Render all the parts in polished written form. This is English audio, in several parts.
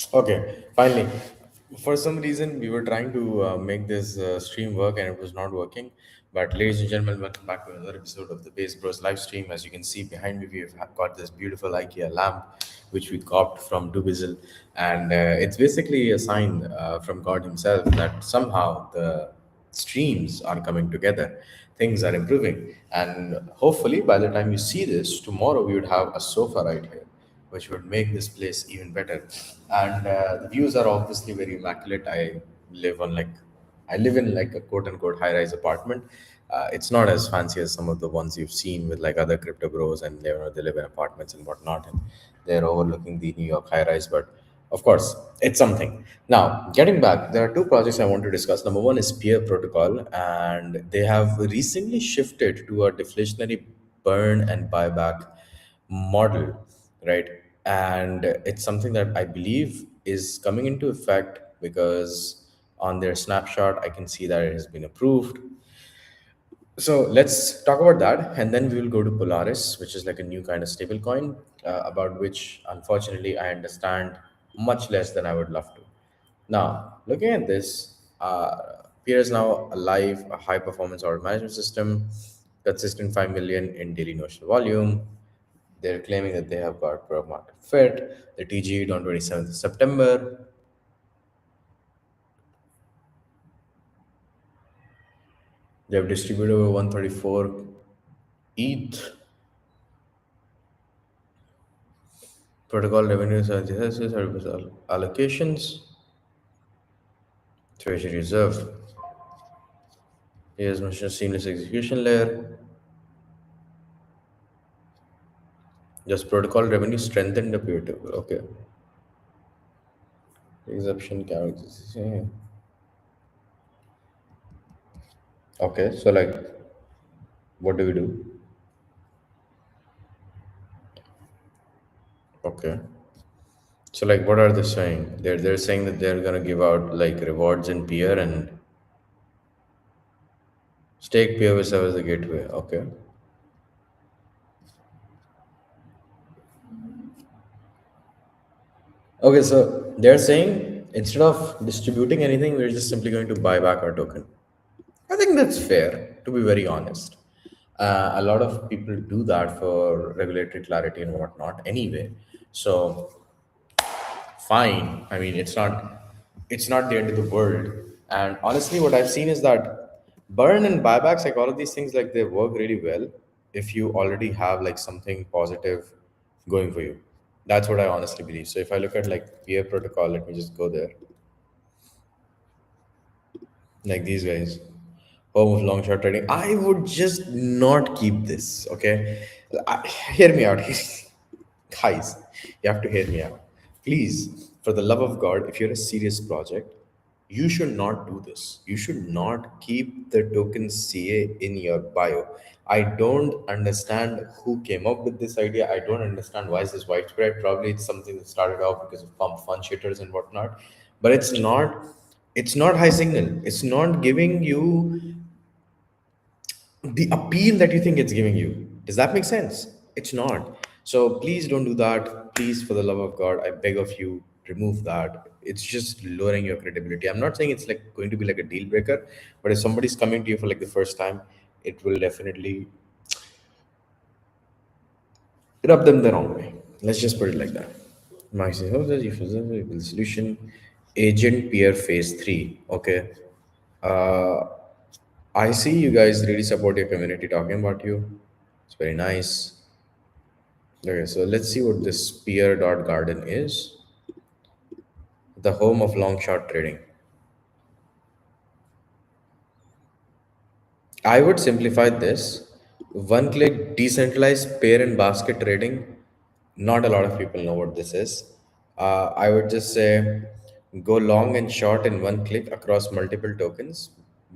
Okay, finally. For some reason, we were trying to make this stream work and it was not working. But, ladies and gentlemen, welcome back to another episode of the BasedBros live stream. As you can see behind me, we've got this beautiful IKEA lamp, which we copped from Dubizzle. And it's basically a sign from God Himself that somehow the streams are coming together, things are improving. And hopefully, by the time you see this, tomorrow we would have a sofa right here which would make this place even better. And the views are obviously very immaculate. I live in like a quote unquote high rise apartment. It's not as fancy as some of the ones you've seen with like other crypto bros, and they live in apartments and whatnot, and they're overlooking the New York high rise. But of course, it's something. Now, getting back, there are two projects I want to discuss. Number one is Peer Protocol, and they have recently shifted to a deflationary burn and buyback model, right? And it's something that I believe is coming into effect because on their snapshot, I can see that it has been approved. So let's talk about that, and then we will go to Polaris, which is like a new kind of stable coin, about which unfortunately I understand much less than I would love to. Now, looking at this, Peer is now alive, a high performance order management system, consistent 5 million in daily notional volume. They're claiming that they have got product market fit. The TGE on 27th of September. They have distributed over 134 ETH. Protocol revenues are service allocations. Treasury reserve. Here's mentioned seamless execution layer. Just protocol revenue strengthened the peer to okay. Exception characters. Okay, so like, what do we do? Okay, so like, what are they saying? They're saying that they're gonna give out like rewards in peer and stake peer will serve as a gateway. Okay, okay, so they're saying instead of distributing anything, we're just simply going to buy back our token. I think that's fair, to be very honest. A lot of people do that for regulatory clarity and whatnot anyway. So fine. I mean, it's not the end of the world. And honestly, what I've seen is that burn and buybacks, like all of these things, like they work really well if you already have like something positive going for you. That's what I honestly believe. So if I look at like peer protocol, let me just go there. Like these guys, home of long short trading. I would just not keep this. Okay, hear me out, guys. You have to hear me out, please. For the love of God, if you're a serious project, you should not do this. You should not keep the token CA in your bio. I don't understand who came up with this idea. I don't understand why is this widespread. Probably it's something that started off because of pump fun shitters and whatnot, but it's not high signal. It's not giving you the appeal that you think it's giving you. Does that make sense? It's not. So please don't do that. Please, for the love of God, I beg of you, remove that. It's just lowering your credibility. I'm not saying it's like going to be like a deal breaker, but if somebody's coming to you for like the first time, it will definitely rub them the wrong way. Let's just put it like that. Maxi houses, if the solution, agent peer phase three. Okay. Uh, I see you guys really support your community talking about you. It's very nice. Okay, so let's see what this Pear dot garden is. The home of long short trading. I would simplify this. One click decentralized pair and basket trading. Not a lot of people know what this is. I would just say go long and short in one click across multiple tokens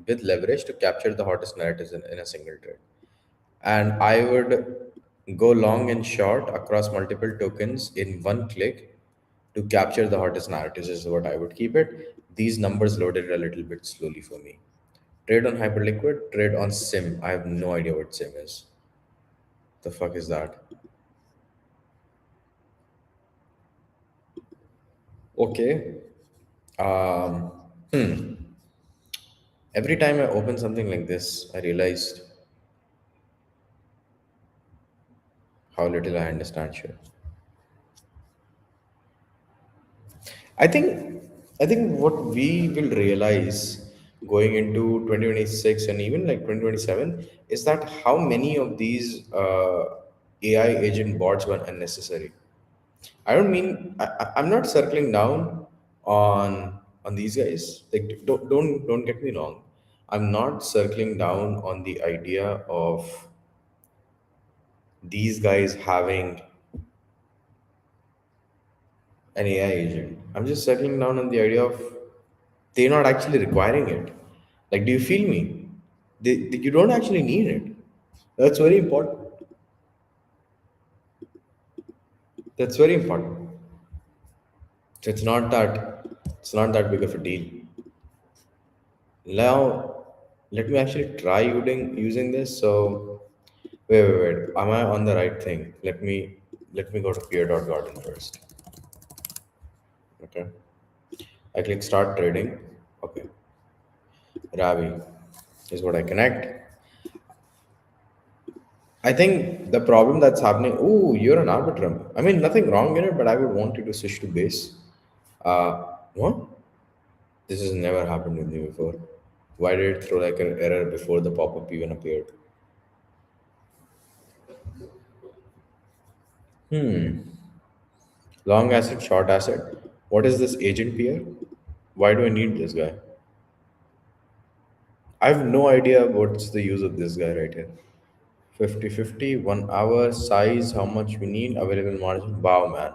with leverage to capture the hottest narratives in a single trade. And I would go long and short across multiple tokens in one click to capture the hottest narratives is what I would keep it. These numbers loaded a little bit slowly for me. Trade on Hyperliquid, trade on SIM. I have no idea what SIM is. The fuck is that? Okay. Um, every time I open something like this, I realized how little I understand shit. I think I think what we will realize going into 2026 and even like 2027 is that how many of these AI agent bots were unnecessary. I don't mean I'm not circling down on these guys. Like don't get me wrong. I'm not circling down on the idea of these guys having an AI agent. I'm just circling down on the idea of they're not actually requiring it. Like, do you feel me? You don't actually need it. That's very important. That's very important. So it's not that big of a deal. Now, let me actually try using this. So, wait. Am I on the right thing? Let me go to Pear.garden first. Okay. I click start trading. Okay. Ravi is what I connect. I think the problem that's happening. Oh, you're an arbitrum. I mean, nothing wrong in it, but I would want you to switch to base. What? This has never happened with me before. Why did it throw like an error before the pop-up even appeared? Long asset, short asset. What is this agent peer? Why do I need this guy? I have no idea what's the use of this guy right here. 50/50, 1 hour, size, how much we need, available margin. Wow, man.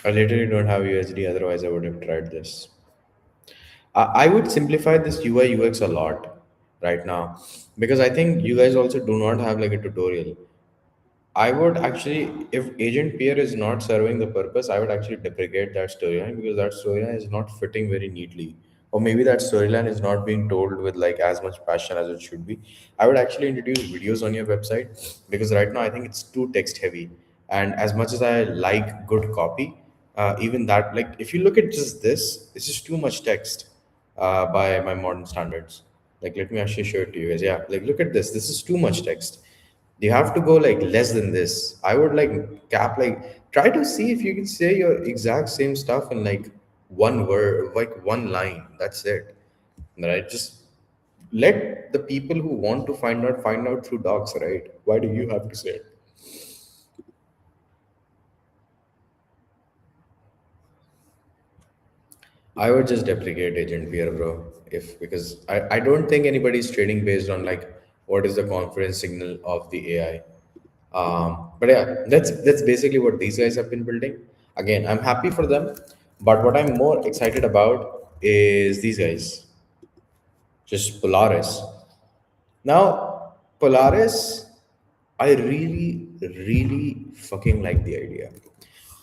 I literally don't have USD, otherwise, I would have tried this. I would simplify this UI UX a lot right now because I think you guys also do not have like a tutorial. I would actually, if Agent Peer is not serving the purpose, I would actually deprecate that storyline because that storyline is not fitting very neatly. Or maybe that storyline is not being told with like as much passion as it should be. I would actually introduce videos on your website because right now I think it's too text heavy. And as much as I like good copy, even that, like if you look at just this, it's just too much text by my modern standards. Like, let me actually show it to you guys. Yeah, like look at this. This is too much text. You have to go like less than this. I would like cap like try to see if you can say your exact same stuff in like one word, like one line. That's it. Right? Just let the people who want to find out through docs, right? Why do you have to say it? I would just deprecate agent fear, bro. If because I don't think anybody's trading based on like what is the confidence signal of the AI. But yeah, that's basically what these guys have been building. Again, I'm happy for them, but what I'm more excited about is these guys, just Polaris. Now, Polaris, I really fucking like the idea.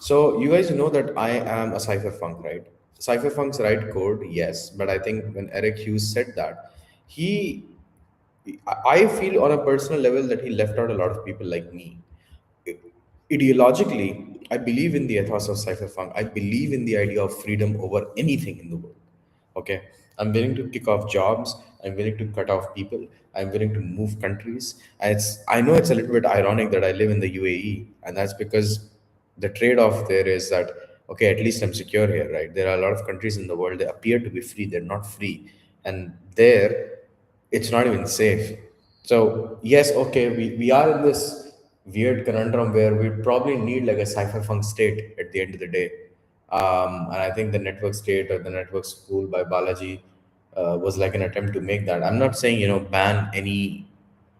So you guys know that I am a cypherpunk, right? Cypherpunks write code, yes, but I think when Eric Hughes said that, he, I feel on a personal level that he left out a lot of people like me. Ideologically, I believe in the ethos of cypherpunk. I believe in the idea of freedom over anything in the world. Okay, I'm willing to kick off jobs. I'm willing to cut off people. I'm willing to move countries. And I know it's a little bit ironic that I live in the UAE, and that's because the trade-off there is that okay, at least I'm secure here, right? There are a lot of countries in the world that appear to be free. They're not free, and there it's not even safe. So yes, okay, we are in this weird conundrum where we probably need like a cypherpunk state at the end of the day. And I think the network state or the network school by Balaji was like an attempt to make that. I'm not saying ban any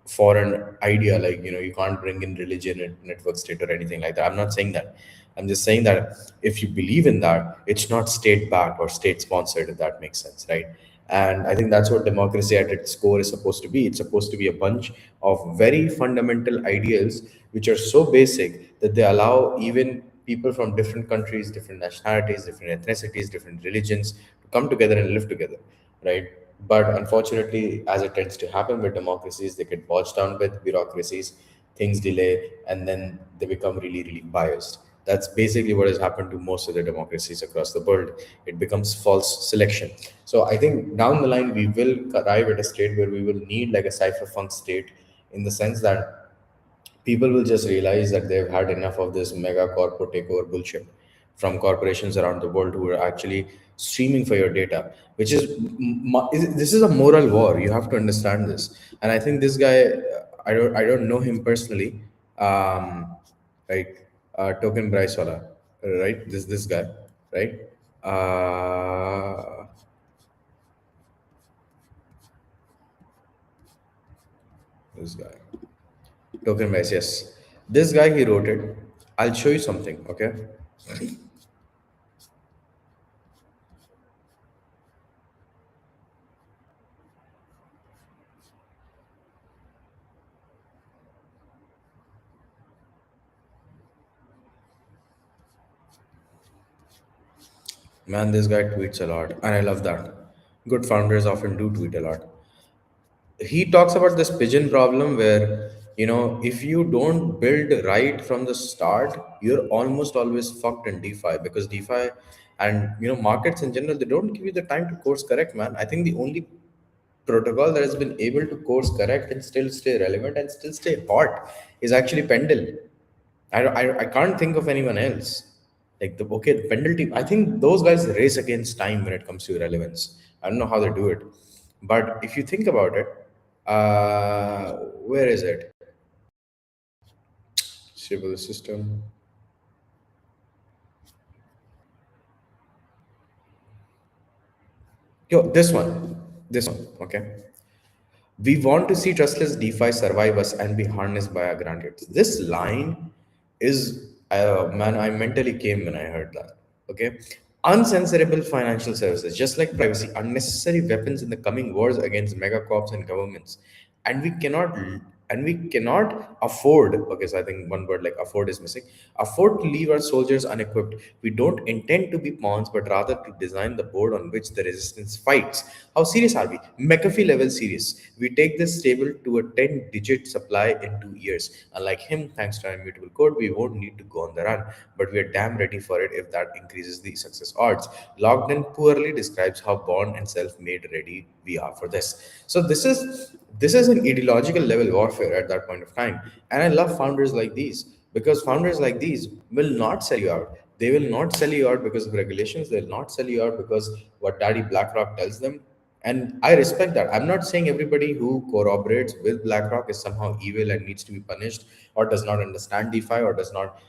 foreign idea like you can't bring in religion and network state or anything like that. I'm not saying that. I'm just saying that if you believe in that, it's not state backed or state sponsored, if that makes sense, right? And I think that's what democracy at its core is supposed to be. It's supposed to be a bunch of very fundamental ideals which are so basic that they allow even people from different countries, different nationalities, different ethnicities, different religions to come together and live together, right? But unfortunately, as it tends to happen with democracies, they get bogged down with bureaucracies, things delay, and then they become really, really biased. That's basically what has happened to most of the democracies across the world. It becomes false selection. So I think down the line, we will arrive at a state where we will need like a cypherpunk state, in the sense that people will just realize that they've had enough of this mega corporate takeover bullshit from corporations around the world who are actually streaming for your data, which is this is a moral war. You have to understand this. And I think this guy, I don't know him personally, right? Token Bryce wala, right? This guy, right? uh this guy, Token Bryce, yes. This guy, he wrote it. I'll show you something, okay? Man, this guy tweets a lot, and I love that. Good founders often do tweet a lot. He talks about this pigeon problem where, if you don't build right from the start, you're almost always fucked in DeFi, because DeFi and markets in general, they don't give you the time to course correct, man. I think the only protocol that has been able to course correct and still stay relevant and still stay hot is actually Pendle. I can't think of anyone else. Like the Pendle team, I think those guys race against time when it comes to relevance. I don't know how they do it. But if you think about it, where is it? Civil system. Yo, this one, okay. We want to see trustless DeFi survive us and be harnessed by our grandkids. This line is, man, I mentally came when I heard that. Okay. Uncensorable financial services, just like privacy, unnecessary weapons in the coming wars against megacorps and governments. And we cannot afford, okay, so I think one word like afford is missing, afford to leave our soldiers unequipped. We don't intend to be pawns, but rather to design the board on which the resistance fights. How serious are we? McAfee level serious. We take this stable to a 10-digit supply in 2 years. Unlike him, thanks to our immutable code, we won't need to go on the run, but we are damn ready for it if that increases the success odds. Logged in poorly describes how born and self-made ready we are for this. So this is an ideological level warfare at that point of time. And I love founders like these, because founders like these will not sell you out. They will not sell you out because of regulations. They'll not sell you out because what Daddy BlackRock tells them. And I respect that. I'm not saying everybody who corroborates with BlackRock is somehow evil and needs to be punished, or does not understand DeFi, or does not,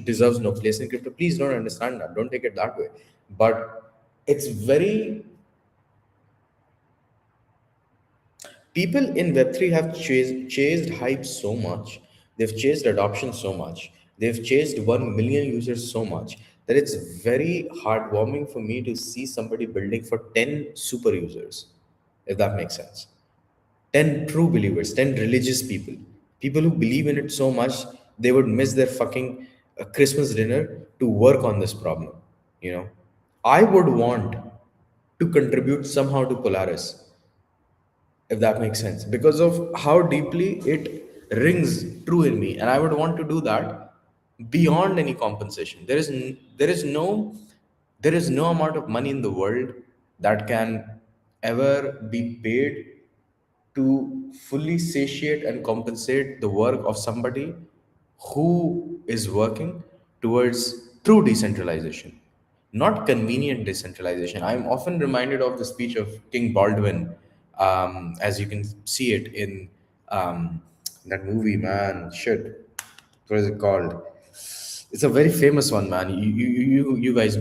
deserves no place in crypto. Please don't understand that. Don't take it that way. But it's very, people in Web3 have chased hype so much, they've chased adoption so much, they've chased 1 million users so much, that it's very heartwarming for me to see somebody building for 10 super users, if that makes sense. 10 true believers, 10 religious people, people who believe in it so much they would miss their fucking Christmas dinner to work on this problem. You know, I would want to contribute somehow to Polaris, if that makes sense, because of how deeply it rings true in me, and I would want to do that beyond any compensation. There is no amount of money in the world that can ever be paid to fully satiate and compensate the work of somebody who is working towards true decentralization, not convenient decentralization. I'm often reminded of the speech of King Baldwin, as you can see it in that movie, man. Shit, what is it called? It's a very famous one, man. You guys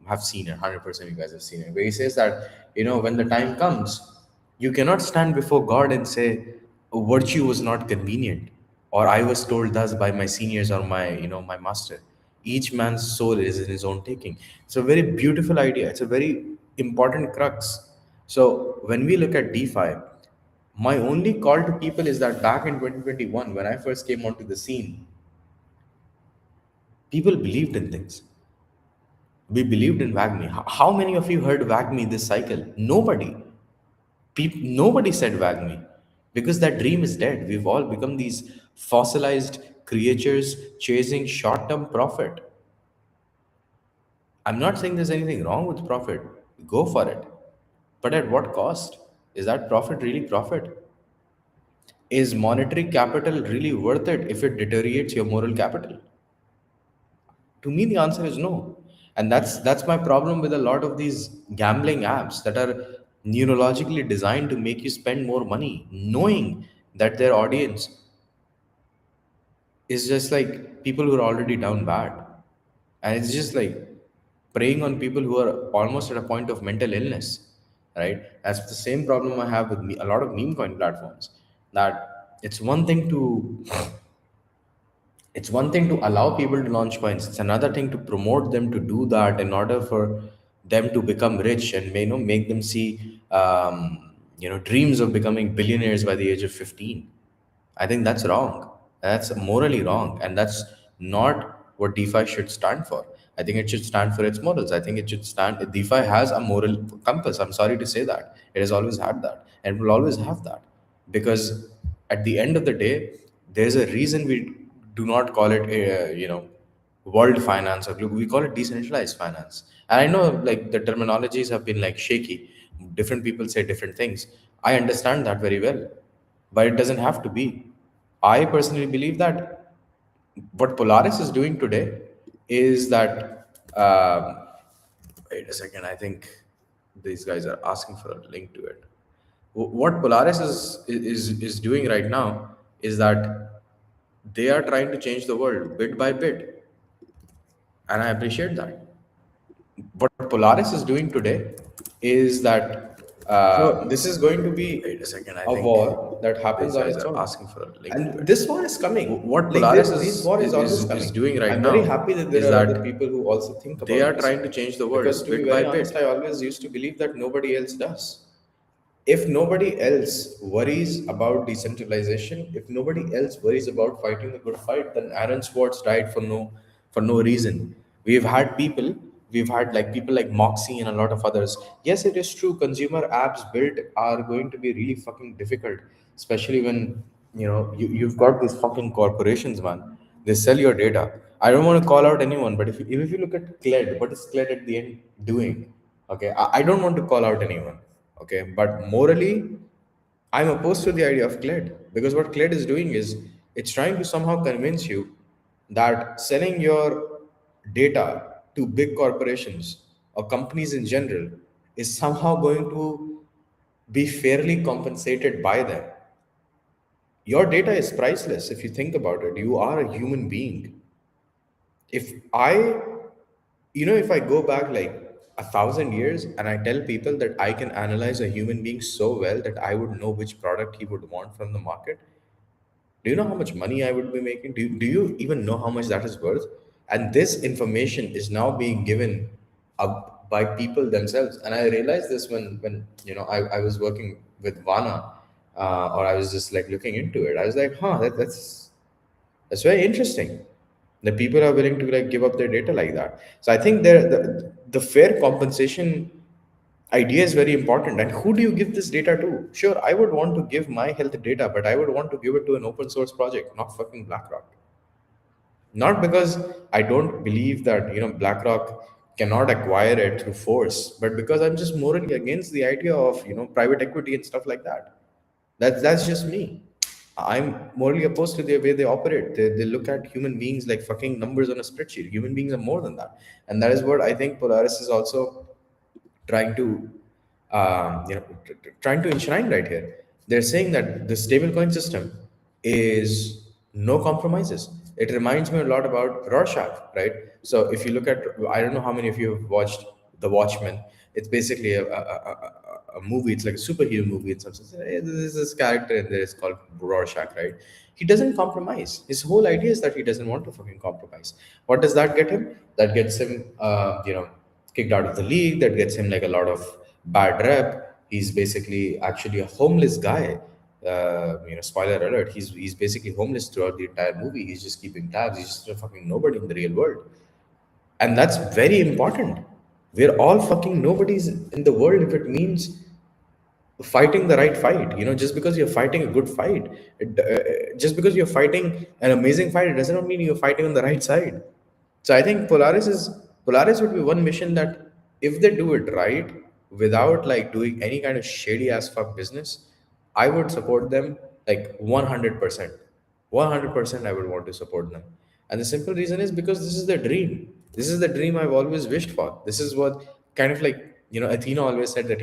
have seen it. 100% you guys have seen it. Where he says that, when the time comes, you cannot stand before God and say, virtue was not convenient, or I was told thus by my seniors or my master. Each man's soul is in his own taking. It's a very beautiful idea. It's a very important crux. So when we look at DeFi, my only call to people is that back in 2021, when I first came onto the scene, people believed in things. We believed in WAGMI. How many of you heard WAGMI this cycle? Nobody. Nobody said wag me because that dream is dead. We've all become these fossilized creatures chasing short term profit. I'm not saying there's anything wrong with profit. Go for it. But at what cost? Is that profit really profit? Is monetary capital really worth it if it deteriorates your moral capital? To me, the answer is no. And that's my problem with a lot of these gambling apps that are neurologically designed to make you spend more money, knowing that their audience is just like people who are already down bad. And it's just like preying on people who are almost at a point of mental illness, right? That's the same problem I have with a lot of meme coin platforms. That it's one thing to allow people to launch coins. It's another thing to promote them to do that in order for them to become rich and make them see dreams of becoming billionaires by the age of 15. I think that's wrong. That's morally wrong, and that's not what DeFi should stand for. I think it should stand for its morals. I think it should stand. DeFi has a moral compass. I'm sorry to say that it has always had that, and will always have that, because at the end of the day, there's a reason we do not call it world finance, or we call it decentralized finance. And I know like the terminologies have been like shaky. Different people say different things. I understand that very well, but it doesn't have to be. I personally believe that what Polaris is doing today is that. Wait a second, I think these guys are asking for a link to it. What Polaris is doing right now is that they are trying to change the world bit by bit, and I appreciate that. What Polaris is doing today is that So this is going to wait be a second, I a think war that these happens on guys its are own. asking for a link to And it. this war is coming. What Like Polaris this war is always is coming. doing right I'm very now happy that is there are other that people who also think they about are this. trying to change the Because world to be bit by very honest, bit. I always used to believe that nobody else does. If nobody else worries about decentralization, if nobody else worries about fighting the good fight, then Aaron Swartz died for no reason. We've had people, we've had like people like Moxie and a lot of others. Yes, it is true. Consumer apps built are going to be really fucking difficult, especially when you've got these fucking corporations, man. They sell your data. I don't want to call out anyone, but if you look at Cled, what is Cled at the end doing? Okay, I don't want to call out anyone. Okay, but morally, I'm opposed to the idea of Cled, because what Cled is doing is it's trying to somehow convince you that selling your data to big corporations or companies in general is somehow going to be fairly compensated by them. Your data is priceless if you think about it. You are a human being. If I if I go back like 1,000 years and I tell people that I can analyze a human being so well that I would know which product he would want from the market, do you know how much money I would be making? Do you even know how much that is worth? And this information is now being given up by people themselves. And I realized this when I was working with Vana, or I was just like looking into it. I was like, that's very interesting. The people are willing to like give up their data like that. So I think the fair compensation idea is very important. And who do you give this data to? Sure, I would want to give my health data, but I would want to give it to an open source project, not fucking BlackRock. Not because I don't believe that BlackRock cannot acquire it through force, but because I'm just morally against the idea of private equity and stuff like that. That's just me. I'm morally opposed to the way they operate. They look at human beings like fucking numbers on a spreadsheet. Human beings are more than that, and that is what I think Polaris is also trying to trying to enshrine right here. They're saying that the stablecoin system is no compromises. It reminds me a lot about Rorschach, right? So if you look at, I don't know how many of you have watched The Watchmen. It's basically a movie. It's like a superhero movie in some sense. There's this character in there. It's called Rorschach, right? He doesn't compromise. His whole idea is that he doesn't want to fucking compromise. What does that get him? That gets him, kicked out of the league. That gets him like a lot of bad rep. He's basically actually a homeless guy. Spoiler alert. He's basically homeless throughout the entire movie. He's just keeping tabs. He's just a fucking nobody in the real world, and that's very important. We're all fucking nobodies in the world if it means fighting the right fight. Just because you're fighting a good fight, just because you're fighting an amazing fight, it does not mean you're fighting on the right side. So I think Polaris would be one mission that, if they do it right, without like doing any kind of shady ass fuck business, I would support them like 100%. 100% I would want to support them. And the simple reason is because this is the dream. This is the dream I've always wished for. This is what kind of like, Athena always said that,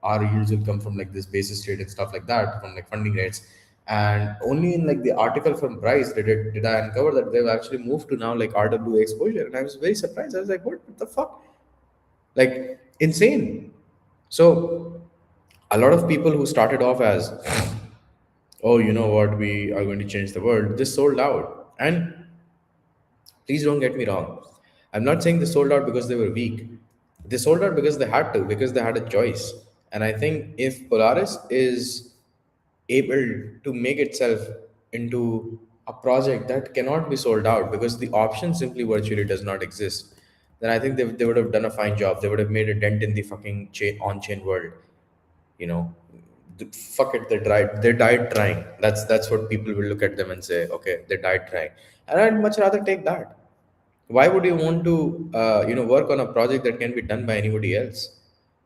our yields will come from like this basis trade and stuff like that, from like funding rates. And only in like the article from Bryce did I uncover that they've actually moved to now like RWA exposure. And I was very surprised. I was like, what the fuck? Like insane. So a lot of people who started off as, oh, you know what, we are going to change the world, this sold out. And please don't get me wrong. I'm not saying they sold out because they were weak. They sold out because they had to, because they had a choice. And I think if Polaris is able to make itself into a project that cannot be sold out because the option simply virtually does not exist, then I think they would have done a fine job. They would have made a dent in the fucking on-chain world. You know, fuck it, they died trying. That's what people will look at them and say, okay, they died trying. And I'd much rather take that. Why would you want to work on a project that can be done by anybody else?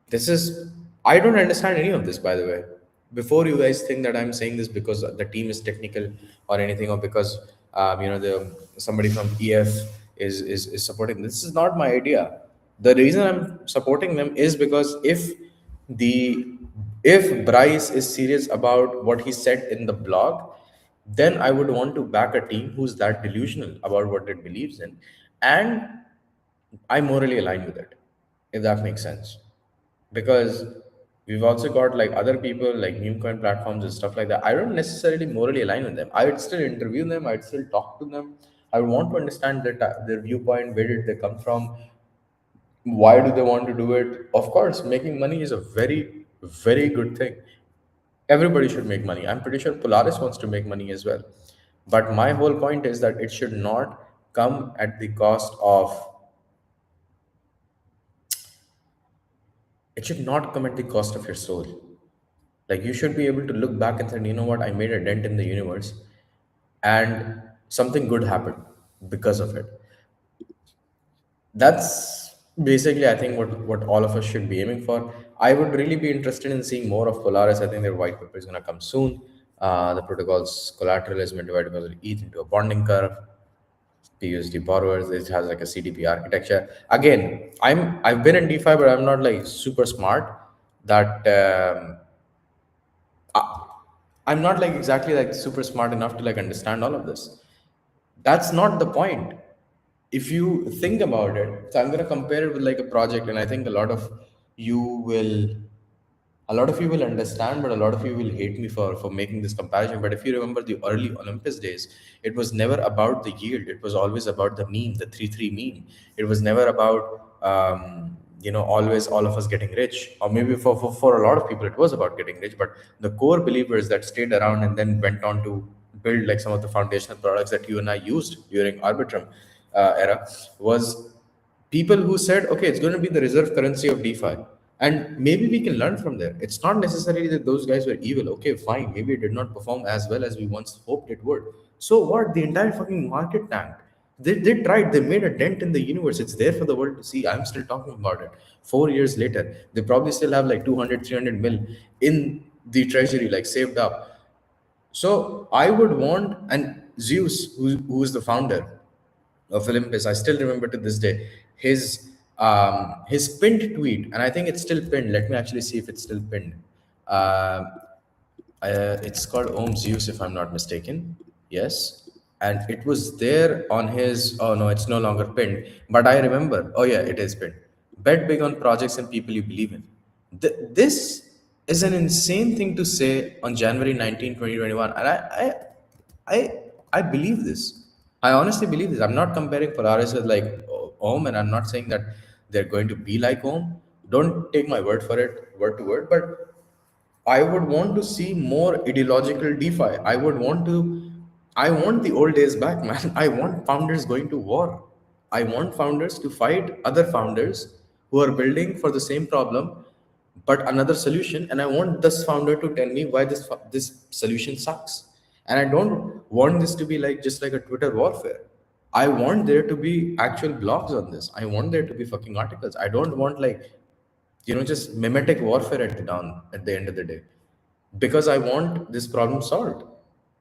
This is, I don't understand any of this, by the way. Before you guys think that I'm saying this because the team is technical or anything, or because the somebody from EF is supporting this, is not my idea. The reason I'm supporting them is because the if Bryce is serious about what he said in the blog, then I would want to back a team who's that delusional about what it believes in, and I morally align with it, if that makes sense. Because we've also got like other people like meme coin platforms and stuff like that. I don't necessarily morally align with them. I would still interview them. I'd still talk to them. I would want to understand their viewpoint. Where did they come from? Why do they want to do it? Of course, making money is a very, very good thing. Everybody should make money. I'm pretty sure Polaris wants to make money as well. But my whole point is that it should not come at the cost of it should not come at the cost of your soul. Like you should be able to look back and say, you know what, I made a dent in the universe and something good happened because of it. That's basically, I think, what all of us should be aiming for. I would really be interested in seeing more of Polaris. I think their white paper is going to come soon. The protocol's collateral has been divided by the ETH into a bonding curve. PUSD borrowers. It has like a CDP architecture. Again, I've been in DeFi, but I'm not like super smart. That I'm not like exactly like super smart enough to like understand all of this. That's not the point. If you think about it, so I'm going to compare it with like a project, and I think you will a lot of you will understand, but a lot of you will hate me for making this comparison. But if you remember the early Olympus days, it was never about the yield. It was always about the meme, the 3-3 meme. It was never about always all of us getting rich. Or maybe for a lot of people it was about getting rich, but the core believers that stayed around and then went on to build like some of the foundational products that you and I used during Arbitrum era was people who said, okay, it's going to be the reserve currency of DeFi. And maybe we can learn from there. It's not necessarily that those guys were evil. Okay, fine. Maybe it did not perform as well as we once hoped it would. So what? The entire fucking market tanked. They tried. They made a dent in the universe. It's there for the world to see. I'm still talking about it. 4 years later, they probably still have like 200, 300 mil in the treasury, like saved up. So I would want, and Zeus, who is the founder of Olympus, I still remember to this day his pinned tweet, and I think it's still pinned. Let me actually see if it's still pinned. Uh, it's called Om Zeus, if I'm not mistaken. Yes, and it was there on his. Oh no, it's no longer pinned. But I remember. Oh yeah, it is pinned. Bet big on projects and people you believe in. This is an insane thing to say on January 19, 2021, and I, I believe this. I honestly believe this. I'm not comparing Polaris with like Ohm, and I'm not saying that they're going to be like Ohm. Don't take my word for it, word to word. But I would want to see more ideological DeFi. I want the old days back, man. I want founders going to war. I want founders to fight other founders who are building for the same problem, but another solution, and I want this founder to tell me why this solution sucks. And I don't want this to be like just like a Twitter warfare. I want there to be actual blogs on this. I want there to be fucking articles. I don't want like, just mimetic warfare at the end of the day, because I want this problem solved.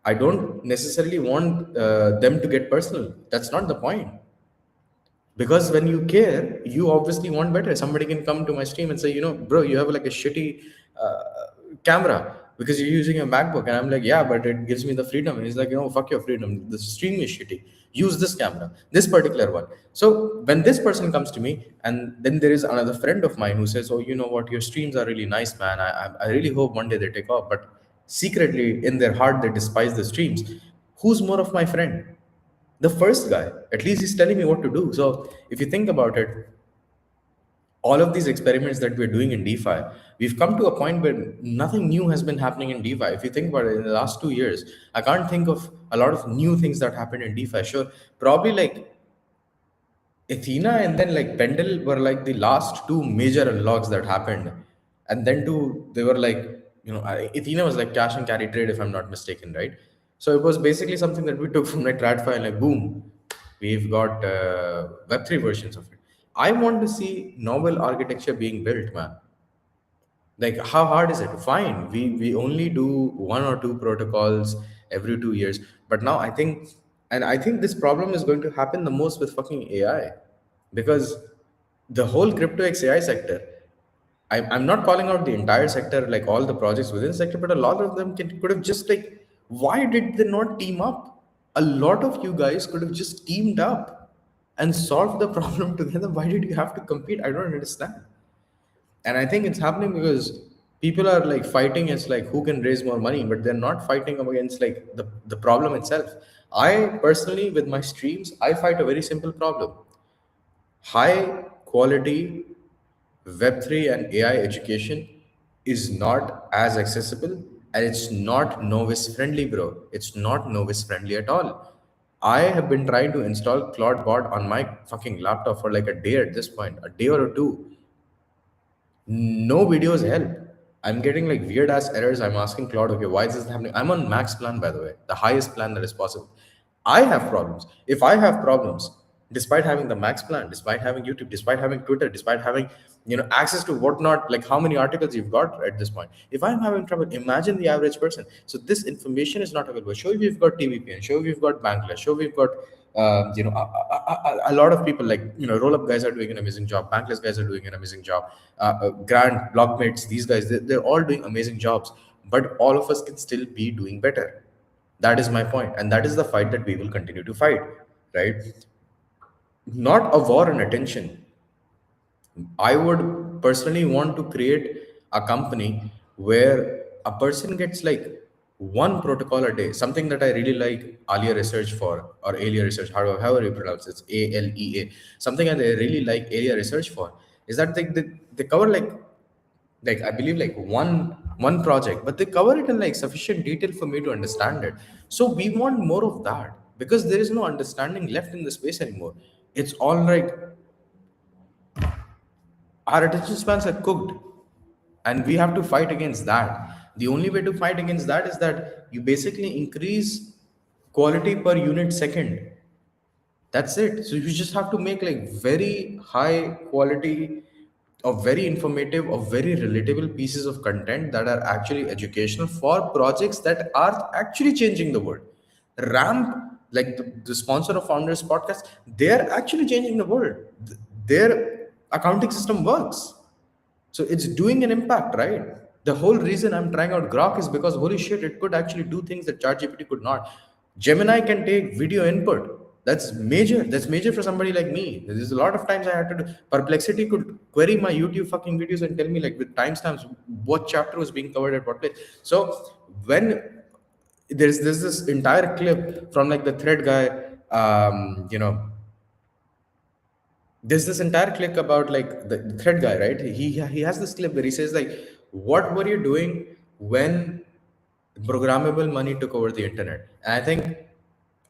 I don't necessarily want them to get personal. That's not the point. Because when you care, you obviously want better. Somebody can come to my stream and say, bro, you have like a shitty camera because you're using a MacBook. And I'm like, yeah, but it gives me the freedom. And he's like, fuck your freedom. The stream is shitty. Use this camera, this particular one. So when this person comes to me, and then there is another friend of mine who says, oh, you know what, your streams are really nice, man. I really hope one day they take off. But secretly in their heart, they despise the streams. Who's more of my friend? The first guy. At least he's telling me what to do. So if you think about it, all of these experiments that we're doing in DeFi, we've come to a point where nothing new has been happening in DeFi. If you think about it, in the last 2 years, I can't think of a lot of new things that happened in DeFi. Sure, probably like Athena and then like Pendle were like the last two major unlocks that happened. And then two, they were like, Athena was like cash and carry trade, if I'm not mistaken, right? So it was basically something that we took from like TradFi and like boom, we've got Web3 versions of it. I want to see novel architecture being built, man. Like, how hard is it? Fine, we only do one or two protocols every 2 years. But now I think this problem is going to happen the most with fucking AI, because the whole crypto XAI sector, I'm not calling out the entire sector, like all the projects within the sector, but a lot of them could have just like, why did they not team up? A lot of you guys could have just teamed up and solved the problem together. Why did you have to compete? I don't understand. And I think it's happening because people are like fighting. It's like who can raise more money, but they're not fighting against like the problem itself. I personally, with my streams, I fight a very simple problem. High quality Web3 and AI education is not as accessible, and it's not novice friendly, bro. It's not novice friendly at all. I have been trying to install Claude Bot on my fucking laptop for like a day at this point, a day or two. No videos help. I'm getting like weird ass errors. I'm asking Claude, okay, why is this happening? I'm on max plan, by the way, the highest plan that is possible. I have problems. If I have problems, despite having the max plan, despite having YouTube, despite having Twitter, despite having access to whatnot, like how many articles you've got at this point. If I'm having trouble, imagine the average person. So this information is not available. Sure, we've got TVPN. Sure, we've got Bankless. Sure, we've got a lot of people like roll up guys are doing an amazing job. Bankless guys are doing an amazing job. Grant blockmates, these guys, they're all doing amazing jobs. But all of us can still be doing better. That is my point, and that is the fight that we will continue to fight, right? Not a war on attention. I would personally want to create a company where a person gets like one protocol a day, something that I really like Alia research for, or Alia research, however you pronounce it, it's ALEA. Something that I really like Alia research for is that they cover like I believe like one project, but they cover it in like sufficient detail for me to understand it. So we want more of that, because there is no understanding left in the space anymore. It's all like our attention spans are cooked, and we have to fight against that. The only way to fight against that is that you basically increase quality per unit second. That's it. So you just have to make like very high quality or very informative or very relatable pieces of content that are actually educational for projects that are actually changing the world. Ramp, like the sponsor of Founders Podcast, they're actually changing the world. Their accounting system works. So it's doing an impact, right? The whole reason I'm trying out Grok is because holy shit, it could actually do things that ChatGPT could not. Gemini can take video input. That's major. That's major for somebody like me. There's a lot of times I had to do. Perplexity could query my YouTube fucking videos and tell me like with timestamps what chapter was being covered at what place. So when there's this entire clip from like the thread guy, there's this entire clip about like the thread guy, right? He has this clip where he says like, what were you doing when programmable money took over the internet? And I think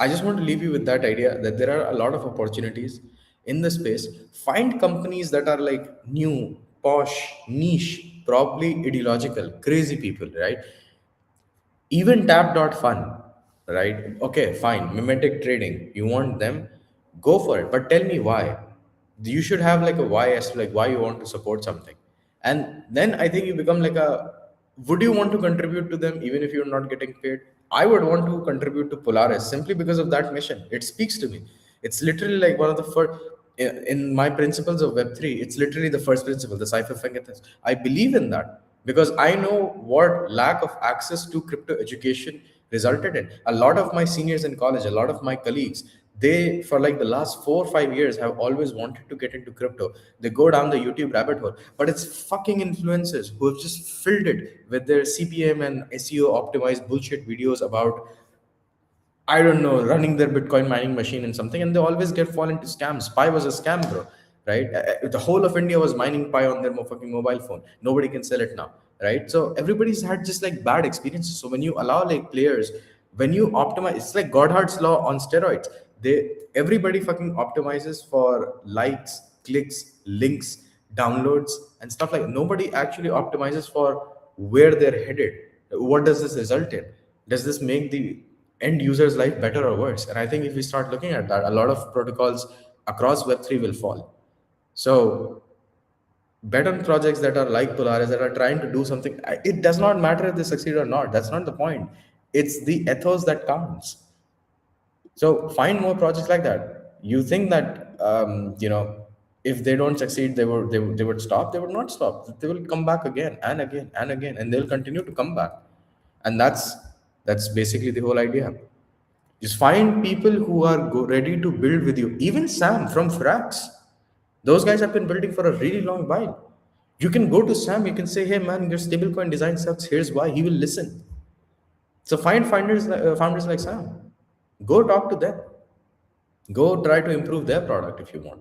I just want to leave you with that idea that there are a lot of opportunities in the space. Find companies that are like new, posh, niche, probably ideological, crazy people, right? Even tap.fun, right? Okay, fine, mimetic trading, you want them, go for it, but tell me why. You should have like a why as to like why you want to support something. And then I think you become like a, would you want to contribute to them even if you're not getting paid? I would want to contribute to Polaris simply because of that mission. It speaks to me. It's literally like one of the first in my principles of Web3. It's literally the first principle, the cipher fingerprints. I believe in that because I know what lack of access to crypto education resulted in. A lot of my seniors in college, a lot of my colleagues, they for like the last 4 or 5 years have always wanted to get into crypto. They go down the YouTube rabbit hole, but it's fucking influencers who have just filled it with their CPM and SEO optimized bullshit videos about, I don't know, running their Bitcoin mining machine and something, and they always get fall into scams. Pi was a scam, bro, right? The whole of India was mining Pi on their fucking mobile phone. Nobody can sell it now, right? So everybody's had just like bad experiences. So when you allow like players, when you optimize, it's like Godhard's law on steroids. Everybody fucking optimizes for likes, clicks, links, downloads, and stuff like. Nobody actually optimizes for where they're headed. What does this result in? Does this make the end user's life better or worse? And I think if we start looking at that, a lot of protocols across Web3 will fall. So bet on projects that are like Polaris, that are trying to do something. It does not matter if they succeed or not. That's not the point. It's the ethos that counts. So find more projects like that. You think that if they don't succeed, they would stop. They would not stop. They will come back again and again and again, and they'll continue to come back. And that's basically the whole idea. Just find people who are ready to build with you. Even Sam from Frax, those guys have been building for a really long while. You can go to Sam, you can say, "Hey man, your stablecoin design sucks. Here's why." He will listen. So find founders like Sam. Go talk to them. Go try to improve their product if you want.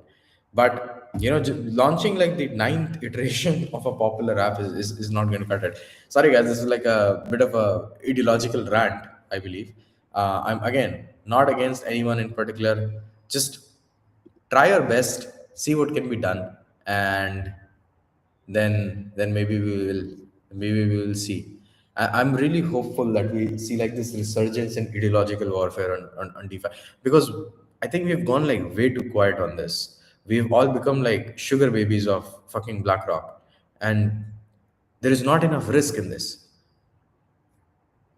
But launching like the ninth iteration of a popular app is not going to cut it. Sorry guys, this is like a bit of a ideological rant, I believe. I'm again not against anyone in particular. Just try your best, see what can be done, and then maybe we will see. I'm really hopeful that we see like this resurgence in ideological warfare on DeFi, because I think we've gone like way too quiet on this. We've all become like sugar babies of fucking BlackRock, and there is not enough risk in this.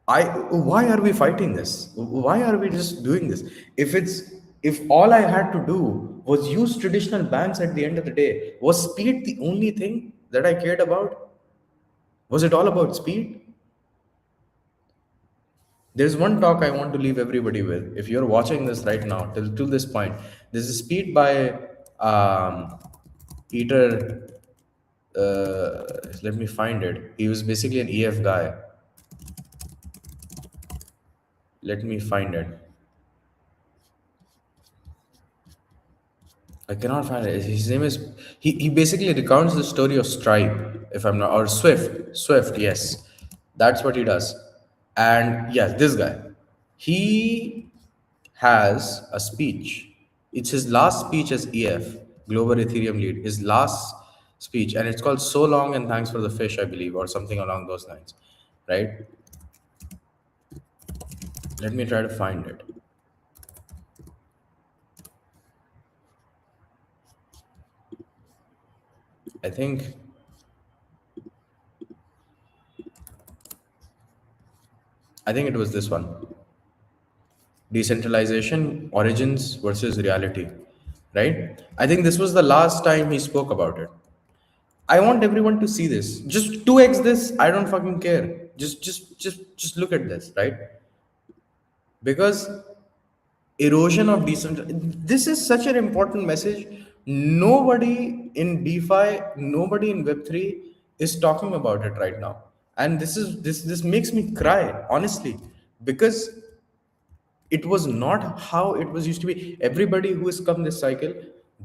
Why are we fighting this? Why are we just doing this? If all I had to do was use traditional banks at the end of the day, was speed the only thing that I cared about? Was it all about speed? There's one talk I want to leave everybody with. If you're watching this right now, till this point, this is speed by Peter. Let me find it. He was basically an EF guy. Let me find it. I cannot find it. His name is, he basically recounts the story of Stripe, if I'm not, or Swift. Swift, yes. That's what he does. And yes, this guy. He has a speech. It's his last speech as EF, Global Ethereum lead, his last speech. And it's called So Long and Thanks for the Fish, I believe, or something along those lines. Right? Let me try to find it. I think it was this one. Decentralization, origins versus reality. Right? I think this was the last time he spoke about it. I want everyone to see this. Just 2x this, I don't fucking care. Just look at this, right? Because erosion of this is such an important message. Nobody in DeFi, nobody in Web3 is talking about it right now. And this makes me cry, honestly, because it was not how it was used to be. Everybody who has come this cycle,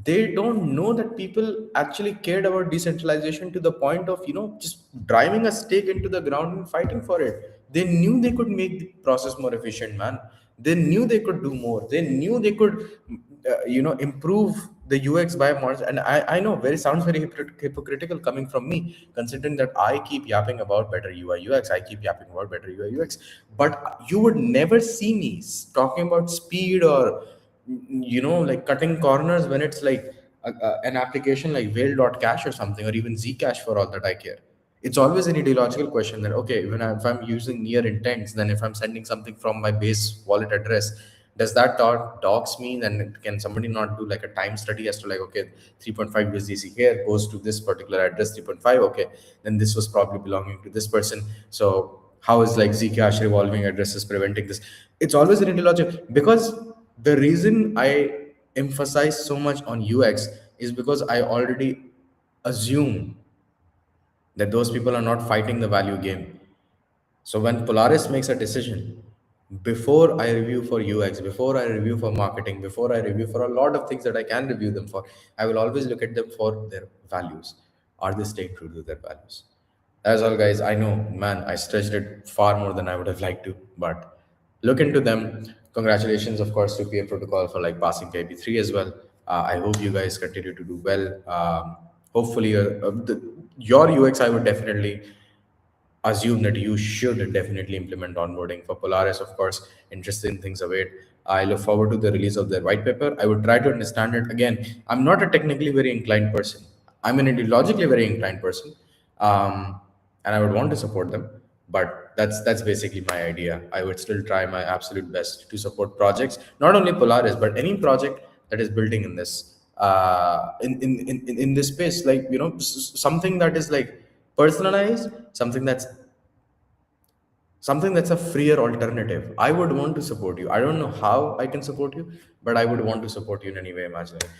they don't know that people actually cared about decentralization to the point of just driving a stake into the ground and fighting for it. They knew they could make the process more efficient, man. They knew they could do more. They knew they could improve the UX by more. And I know very sounds very hypocritical coming from me, considering that I keep yapping about better UI UX, I keep yapping about better UI UX, but you would never see me talking about speed or like cutting corners when it's like an application like Whale.cache or something, or even Zcash for all that I care. It's always an ideological question that, okay, if I'm using near intents, then if I'm sending something from my base wallet address, does that docs mean, and can somebody not do like a time study as to like, okay, 3.5 USDC here goes to this particular address, 3.5, okay, then this was probably belonging to this person. So how is like Zcash revolving addresses preventing this? It's always an ideology, because the reason I emphasize so much on UX is because I already assume that those people are not fighting the value game. So when Polaris makes a decision, before I review for UX, before I review for marketing, before I review for a lot of things that I can review them for, I will always look at them for their values. Are they staying true to their values? As all, guys, I know, man, I stretched it far more than I would have liked to, but look into them. Congratulations, of course, to Peer Protocol for like passing KP3 as well. I hope you guys continue to do well. Hopefully, your UX, I would definitely assume that you should definitely implement onboarding. For Polaris, of course, interesting things await. I look forward to the release of their white paper. I would try to understand it. Again, I'm not a technically very inclined person. I'm an ideologically very inclined person, and I would want to support them. But that's basically my idea. I would still try my absolute best to support projects, not only Polaris, but any project that is building in this in this space, like something that is like personalized, something that's a freer alternative. I would want to support you. I don't know how I can support you, but I would want to support you in any way imaginable.